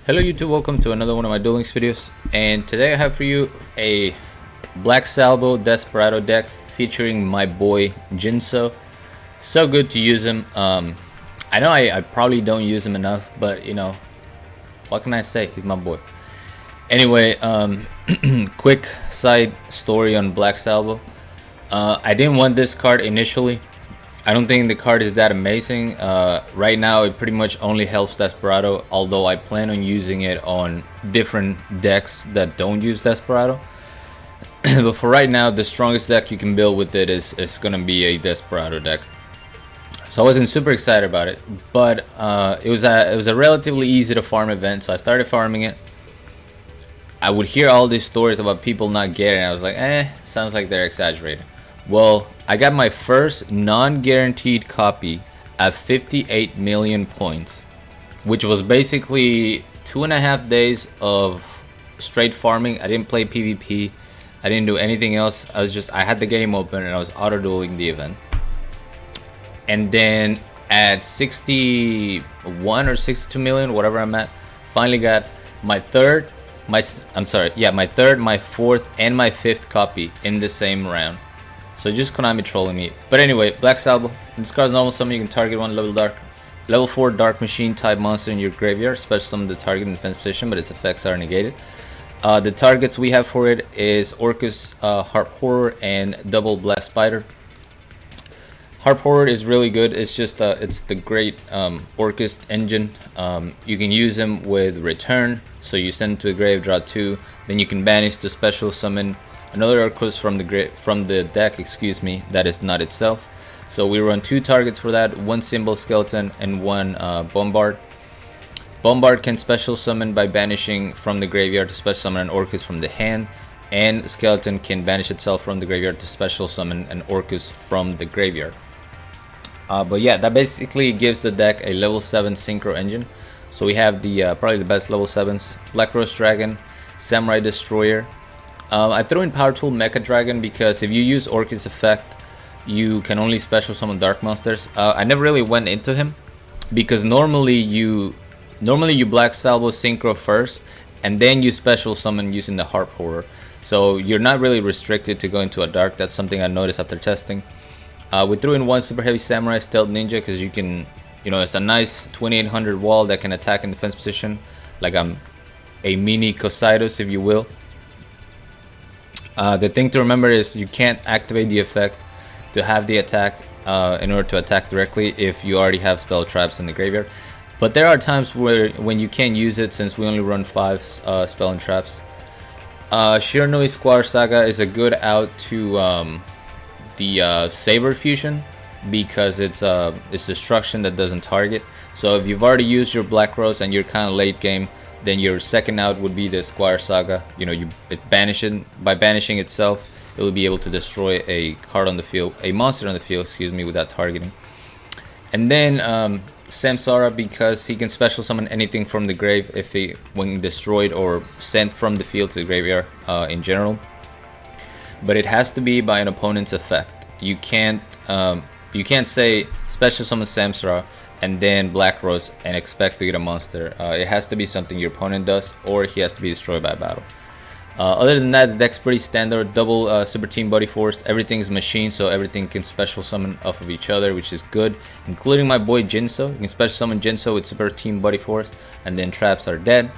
Hello YouTube, welcome to another one of my Duel Links videos, and today I have for you a Black Salvo Desperado deck featuring my boy Jinzo. So good to use him. I know I probably don't use him enough, but you know, what can I say? He's my boy. Anyway, quick side story on Black Salvo. I didn't want this card initially. I don't think the card is that amazing. Right now it pretty much only helps Desperado, although I plan on using it on different decks that don't use Desperado. But for right now, the strongest deck you can build with it is gonna be a Desperado deck. So I wasn't super excited about it, but it was a relatively easy to farm event, so I started farming it. I would hear all these stories about people not getting it. I was like, sounds like they're exaggerating. Well, I got my first non-guaranteed copy at 58 million points, which was basically 2.5 days of straight farming. I didn't play PvP. I didn't do anything else. I had the game open and I was auto-dueling the event. And then at 61 or 62 million, whatever I'm at, finally got my third, my fourth, and my fifth copy in the same round. So just Konami trolling me. But anyway, Black Salvo. This card's normal summon. You can target one level 4 Dark Machine type monster in your graveyard. Special summon the target in defense position, but its effects are negated. The targets we have for it is Orcus, Harp Horror, and Double Blast Spider. Harp Horror is really good. It's just it's the great Orcus engine. You can use them with Return. So you send to the grave, draw 2. Then you can banish the special summon another Orcus from the deck, excuse me, that is not itself. So we run 2 targets for that, 1 Symbol Skeleton and 1 Bombard. Bombard can special summon by banishing from the graveyard to special summon an Orcus from the hand, and Skeleton can banish itself from the graveyard to special summon an Orcus from the graveyard. But yeah, that basically gives the deck a level 7 Synchro engine. So we have the probably the best level 7s, Black Rose Dragon, Samurai Destroyer. I threw in Power Tool Mecha Dragon because if you use Orcus effect, you can only special summon dark monsters. I never really went into him because normally you Black Salvo Synchro first, and then you special summon using the Harp Horror. So you're not really restricted to go into a dark. That's something I noticed after testing. We threw in 1 Super Heavy Samurai Stealth Ninja because you can, it's a nice 2800 wall that can attack in defense position, like a mini Cosaidos, if you will. The thing to remember is you can't activate the effect to have the attack in order to attack directly if you already have spell traps in the graveyard. But there are times when you can use it, since we only run 5 spell and traps. Shiranui Square Saga is a good out to the Saber Fusion because it's destruction that doesn't target. So if you've already used your Black Rose and you're kind of late game, then your second out would be the Squire Saga. By banishing itself, it will be able to destroy a monster on the field, excuse me, without targeting. And then Samsara, because he can special summon anything from the grave when destroyed or sent from the field to the graveyard in general. But it has to be by an opponent's effect. You can't say special summon Samsara and then Black Rose and expect to get a monster. It has to be something your opponent does, or he has to be destroyed by battle. Other than that, the deck's pretty standard. Double Super Team Body Force. Everything is machine, so everything can special summon off of each other, which is good, including my boy Jinzo. You can special summon Jinzo with Super Team Body Force, and then traps are dead.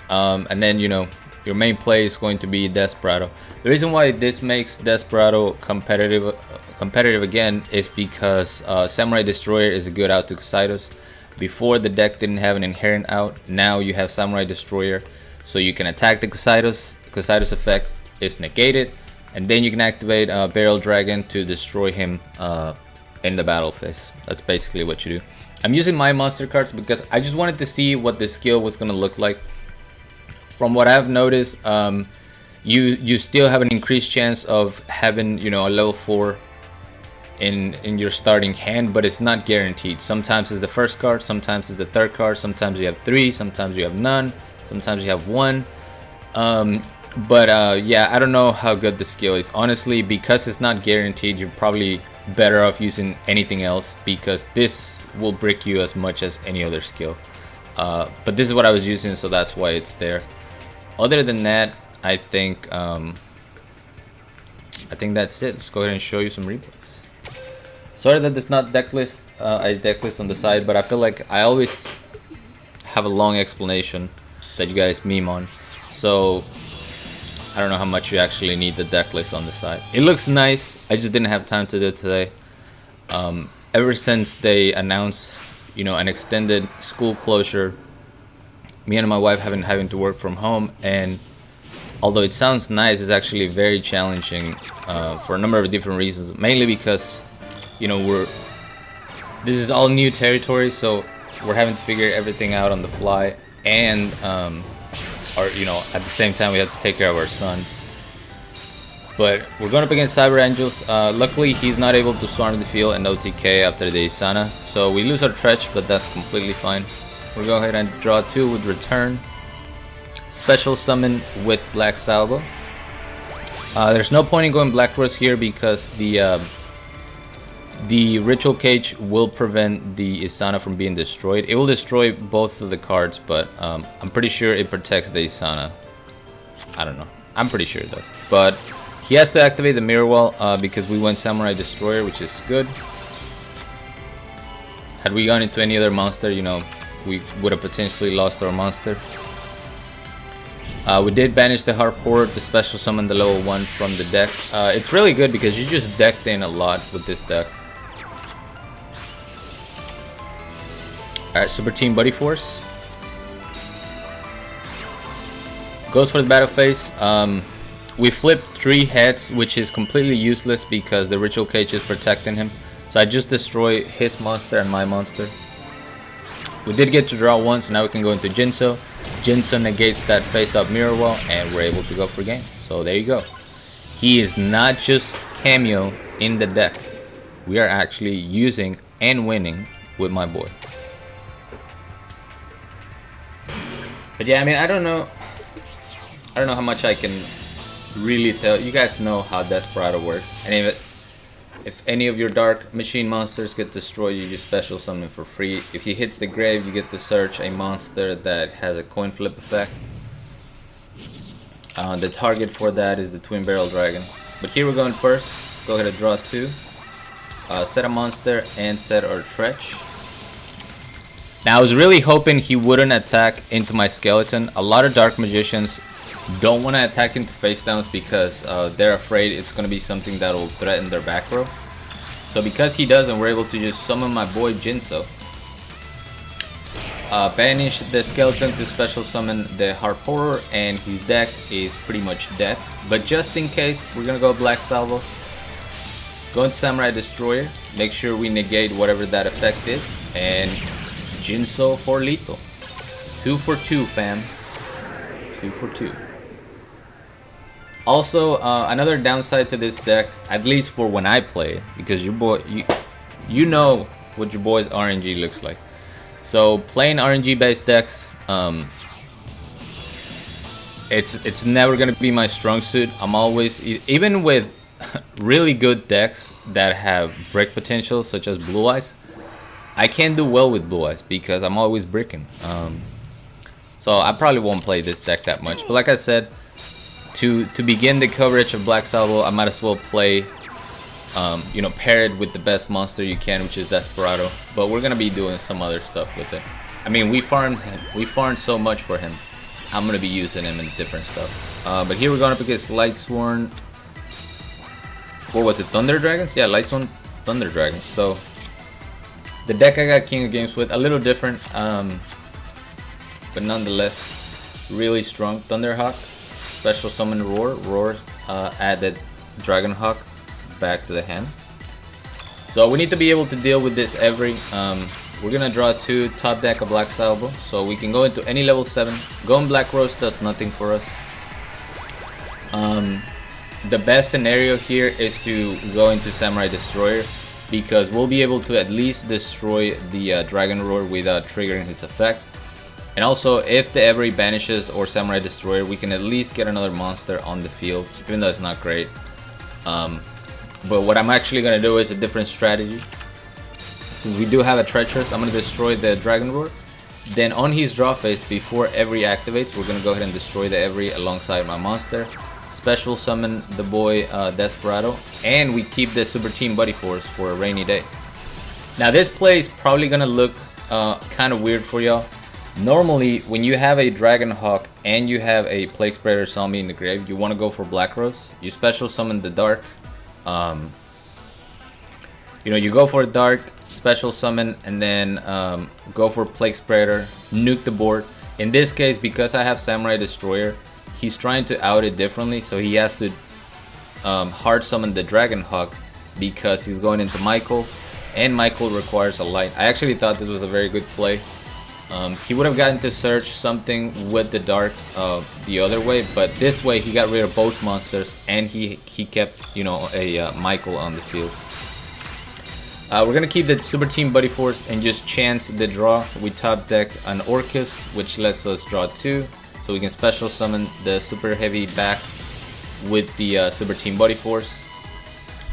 And then your main play is going to be Desperado. The reason why this makes Desperado competitive again is because Samurai Destroyer is a good out to Cosaidos. Before, the deck didn't have an inherent out. Now you have Samurai Destroyer, so you can attack the Cosaidos. Cosaidos effect is negated, and then you can activate Barrel Dragon to destroy him in the battle phase. That's basically what you do. I'm using my monster cards because I just wanted to see what the skill was going to look like. From what I've noticed, you still have an increased chance of having a level 4 in your starting hand, but it's not guaranteed. Sometimes it's the first card, sometimes it's the third card, sometimes you have 3, sometimes you have none, sometimes you have 1. Yeah, I don't know how good the skill is. Honestly, because it's not guaranteed, you're probably better off using anything else, because this will brick you as much as any other skill. But this is what I was using, so that's why it's there. Other than that, I think that's it. Let's go ahead and show you some replays. Sorry that it's not deck list. I deck list on the side, but I feel like I always have a long explanation that you guys meme on. So I don't know how much you actually need the deck list on the side. It looks nice. I just didn't have time to do it today. Ever since they announced, you know, an extended school closure, me and my wife have been having to work from home, and although it sounds nice, it's actually very challenging for a number of different reasons. Mainly because, you know, this is all new territory, so we're having to figure everything out on the fly, and you know, at the same time we have to take care of our son. But we're going up against Cyber Angels. Luckily, he's not able to swarm the field and OTK after the Isana, so we lose our Tretch, but that's completely fine. We'll go ahead and draw 2 with Return. Special Summon with Black Salvo. There's no point in going Black Rose here because the Ritual Cage will prevent the Isana from being destroyed. It will destroy both of the cards, but I'm pretty sure it protects the Isana. I don't know. I'm pretty sure it does. But he has to activate the Mirror Wall because we went Samurai Destroyer, which is good. Had we gone into any other monster, you know, we would have potentially lost our monster. We did banish the Harp Horror to special summon the level 1 from the deck. It's really good because you just decked in a lot with this deck. Alright, Super Team Buddy Force. Goes for the battle phase. We flipped 3 heads, which is completely useless because the Ritual Cage is protecting him. So I just destroy his monster and my monster. We did get to draw 1, so now we can go into Jinzo. Jinzo negates that face-up Mirror Wall, and we're able to go for game. So there you go. He is not just cameo in the deck. We are actually using and winning with my boy. But yeah, I mean, I don't know how much I can really tell. You guys know how Desperado works. And if any of your Dark Machine monsters get destroyed, you just special summon for free. If he hits the grave, you get to search a monster that has a coin flip effect. The target for that is the Twin Barrel Dragon. But here we're going first. Let's go ahead and draw 2. Set a monster and set our Tretch. Now I was really hoping he wouldn't attack into my skeleton. A lot of Dark Magicians don't want to attack into face downs because they're afraid it's going to be something that will threaten their back row. So because he doesn't, we're able to just summon my boy Jinzo. Banish the skeleton to special summon the Harp Horror, and his deck is pretty much dead. But just in case, we're going to go Black Salvo. Go into Samurai Destroyer. Make sure we negate whatever that effect is. And Jinzo for lethal. 2 for 2, fam. 2 for 2. Also, another downside to this deck, at least for when I play, because your boy, you know what your boy's RNG looks like. So playing RNG based decks, it's never gonna be my strong suit. I'm always, even with really good decks that have break potential, such as Blue Eyes, I can't do well with Blue Eyes because I'm always bricking. So I probably won't play this deck that much. But like I said, to begin the coverage of Black Salvo, I might as well play, you know, pair it with the best monster you can, which is Desperado. But we're gonna be doing some other stuff with it. I mean, we farmed so much for him. I'm gonna be using him in different stuff. But here we're going up against Lightsworn. What was it? Thunder Dragons? Yeah, Lightsworn Thunder Dragons. So the deck I got King of Games with, a little different, but nonetheless really strong. Thunderhawk, special summon Roar, added Dragonhawk back to the hand. So we need to be able to deal with this every. We're gonna draw 2, top deck of Black Salvo, so we can go into any level 7. Going Black Rose does nothing for us. The best scenario here is to go into Samurai Destroyer, because we'll be able to at least destroy the Dragon Roar without triggering his effect. And also, if the Every banishes or Samurai Destroyer, we can at least get another monster on the field, even though it's not great. But what I'm actually going to do is a different strategy. Since we do have a Treacherous, I'm going to destroy the Dragon Roar. Then on his draw phase, before every activates, we're gonna go ahead and destroy the every alongside my monster. Special summon the boy Desperado, and we keep the Super Team Buddy Force for a rainy day. Now this play is probably gonna look kind of weird for y'all. Normally, when you have a Dragon Hawk and you have a Plague Spreader Zombie in the grave, you want to go for Black Rose. You special summon the Dark. You know, you go for a Dark, special summon, and then go for Plague Spreader, nuke the board. In this case, because I have Samurai Destroyer, he's trying to out it differently, so he has to hard summon the Dragon Hawk because he's going into Michael, and Michael requires a light. I actually thought this was a very good play. He would have gotten to search something with the Dark the other way, but this way he got rid of both monsters, and he kept, you know, a Michael on the field. We're gonna keep the Super Team Buddy Force and just chance the draw. We top deck an Orcus, which lets us draw 2, so we can special summon the Super Heavy back with the Super Team Buddy Force.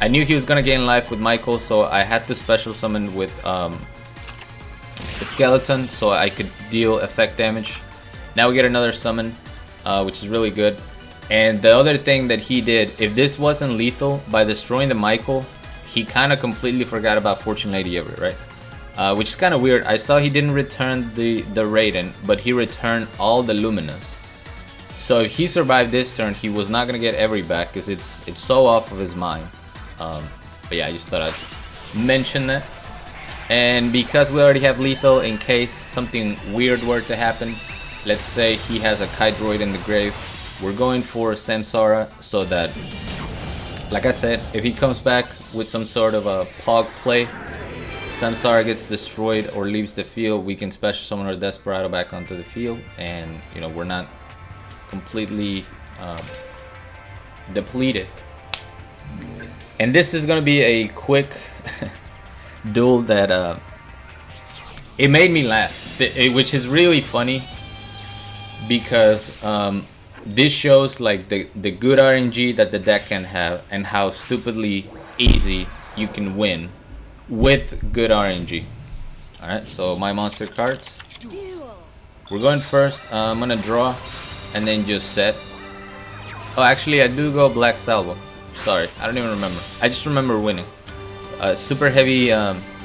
I knew he was gonna gain life with Michael, so I had to special summon with the Skeleton so I could deal effect damage. Now we get another summon, which is really good. And the other thing that he did, if this wasn't lethal, by destroying the Michael, he kind of completely forgot about Fortune Lady Everett, right? Which is kind of weird. I saw he didn't return the Raiden, but he returned all the Luminous. So if he survived this turn, he was not gonna get Everett back because it's so off of his mind. But yeah, I just thought I'd mention that. And because we already have lethal, in case something weird were to happen, let's say he has a Kite Droid in the grave, we're going for Samsara so that, like I said, if he comes back with some sort of a Pog play, Samsara gets destroyed or leaves the field, we can special summon our Desperado back onto the field, and you know, we're not completely depleted. And this is gonna be a quick duel that it made me laugh, which is really funny because this shows like the good RNG that the deck can have and how stupidly easy you can win with good RNG. Alright, so my monster cards. We're going first. I'm gonna draw and then just set. Oh, actually I do go Black Salvo. Sorry, I don't even remember. I just remember winning. Super Heavy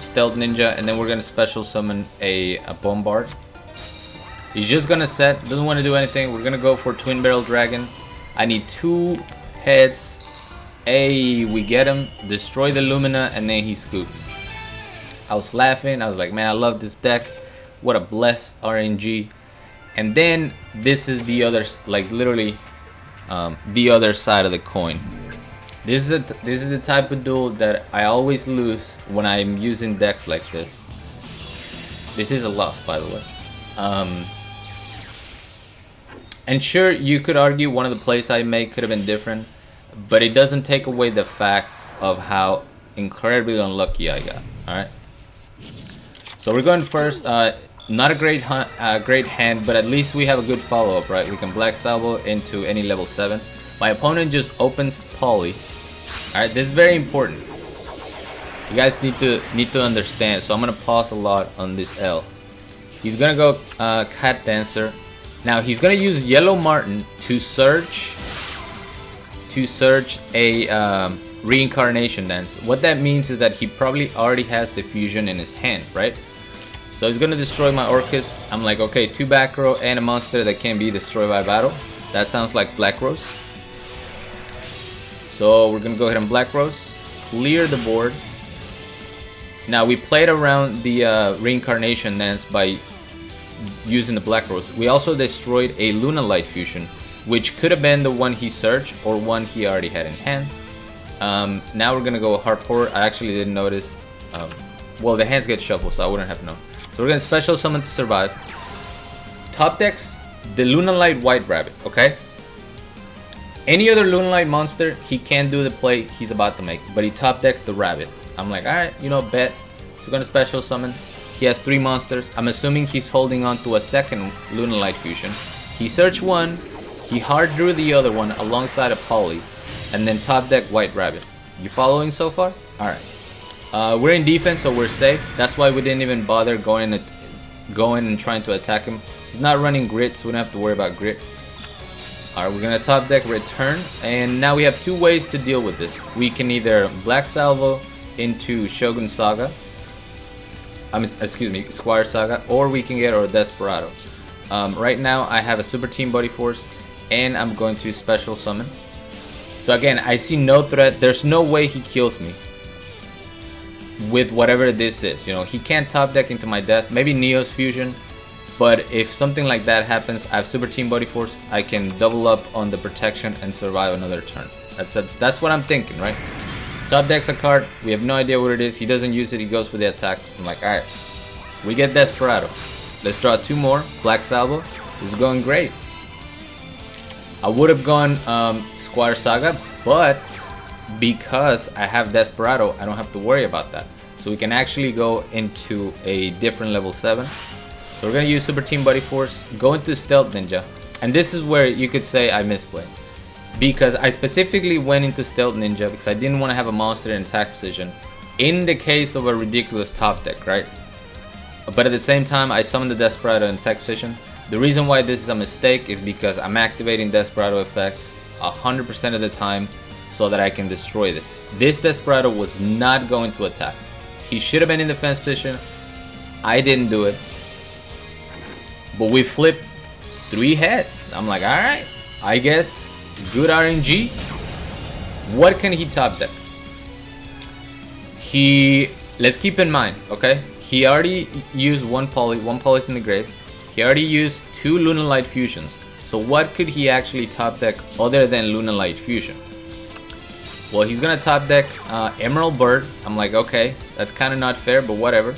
Stealth Ninja, and then we're gonna special summon a Bombard. He's just gonna set, doesn't want to do anything. We're gonna go for Twin Barrel Dragon. I need 2 heads. We get him, destroy the Lumina, and then he scoops. I was laughing, I was like, man, I love this deck. What a blessed RNG. And then this is the other, like literally the other side of the coin. This is the type of duel that I always lose when I'm using decks like this. This is a loss, by the way. And sure, you could argue one of the plays I make could have been different, but it doesn't take away the fact of how incredibly unlucky I got. All right. So we're going first. Not a great hand, but at least we have a good follow-up, right? We can Black Salvo into any level 7. My opponent just opens Poly. Alright, this is very important. You guys need to understand, so I'm gonna pause a lot on this L. He's gonna go Cat Dancer. Now he's gonna use Yellow Martin to search a Reincarnation Dance. What that means is that he probably already has the fusion in his hand, right? So he's gonna destroy my Orcus. I'm like, okay, 2 back row and a monster that can be destroyed by battle. That sounds like Black Rose. So we're gonna go ahead and Black Rose, clear the board. Now we played around the Reincarnation Dance by using the Black Rose. We also destroyed a Luna Light Fusion, which could have been the one he searched or one he already had in hand. Now we're gonna go Hardcore. I actually didn't notice. Well, the hands get shuffled, so I wouldn't have known. So we're gonna special summon to survive. Top decks the Luna Light White Rabbit, okay? Any other Luna Light monster, he can't do the play he's about to make, but he top decks the rabbit. I'm like, alright, you know, bet. He's gonna special summon. He has 3 monsters. I'm assuming he's holding on to a second Luna Light Fusion. He searched one, he hard drew the other one alongside a Poly, and then top deck White Rabbit. You following so far? Alright. We're in defense, so we're safe. That's why we didn't even bother going going and trying to attack him. He's not running grit, so we don't have to worry about grit. Alright, we're gonna top deck return, and now we have two ways to deal with this. We can either Black Salvo into Shogun Saga, excuse me, Squire Saga, or we can get our Desperado. Right now I have a Super Team Buddy Force, and I'm going to Special Summon. So again, I see no threat. There's no way he kills me with whatever this is. You know, he can't top deck into my death. Maybe Neo's Fusion. But if something like that happens, I have Super Team Buddy Force. I can double up on the protection and survive another turn. That's what I'm thinking, right? Top decks a card. We have no idea what it is. He doesn't use it. He goes for the attack. I'm like, alright. We get Desperado. Let's draw two more. Black Salvo. This is going great. I would have gone Squire Saga, but because I have Desperado, I don't have to worry about that. So we can actually go into a different level 7. So we're going to use Super Team Buddy Force, go into Stealth Ninja. And this is where you could say I misplayed. Because I specifically went into Stealth Ninja because I didn't want to have a monster in attack position in the case of a ridiculous top deck, right? But at the same time, I summoned the Desperado in attack position. The reason why this is a mistake is because I'm activating Desperado effects 100% of the time so that I can destroy this. This Desperado was not going to attack. He should have been in defense position. I didn't do it. But we flipped 3 heads. I'm like, alright, I guess good RNG. What can he top deck? Let's keep in mind, okay? He already used one poly's in the grave. He already used 2 Lunalight Fusions. So what could he actually top deck other than Lunalight Fusion? Well, he's gonna top deck Emerald Bird. I'm like, okay, that's kind of not fair, but whatever.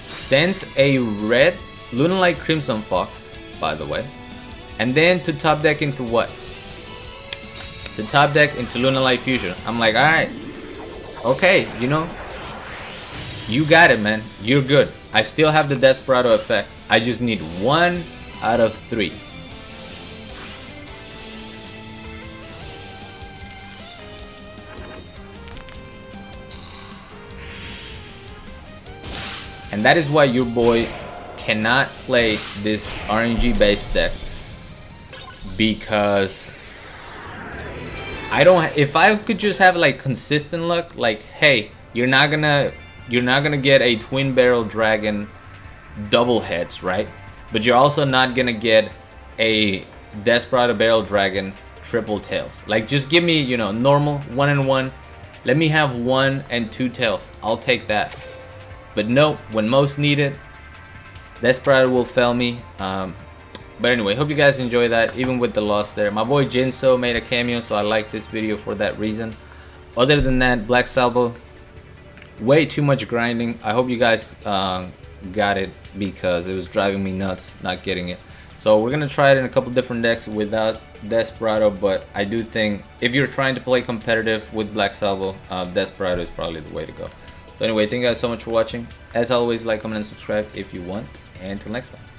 Sends a red Lunalight Crimson Fox, by the way. And then to top deck into what? To top deck into Lunalight Fusion. I'm like, alright. Okay, you know. You got it, man. You're good. I still have the Desperado effect. I just need 1 out of 3. And that is why your boy cannot play this RNG based decks, because I don't. If I could just have like consistent luck, like, hey, you're not gonna get a Twin Barrel Dragon double heads, right? But you're also not gonna get a Desperado Barrel Dragon triple tails. Like, just give me, you know, normal 1 and 1. Let me have 1 and 2 tails. I'll take that. But no, when most needed, Desperado will fail me. But anyway, hope you guys enjoy that, even with the loss there. My boy Jinzo made a cameo, so I like this video for that reason. Other than that, Black Salvo, way too much grinding. I hope you guys got it, because it was driving me nuts not getting it. So we're gonna try it in a couple different decks without Desperado, but I do think if you're trying to play competitive with Black Salvo, Desperado is probably the way to go. So anyway, thank you guys so much for watching. As always, like, comment, and subscribe if you want. And until next time.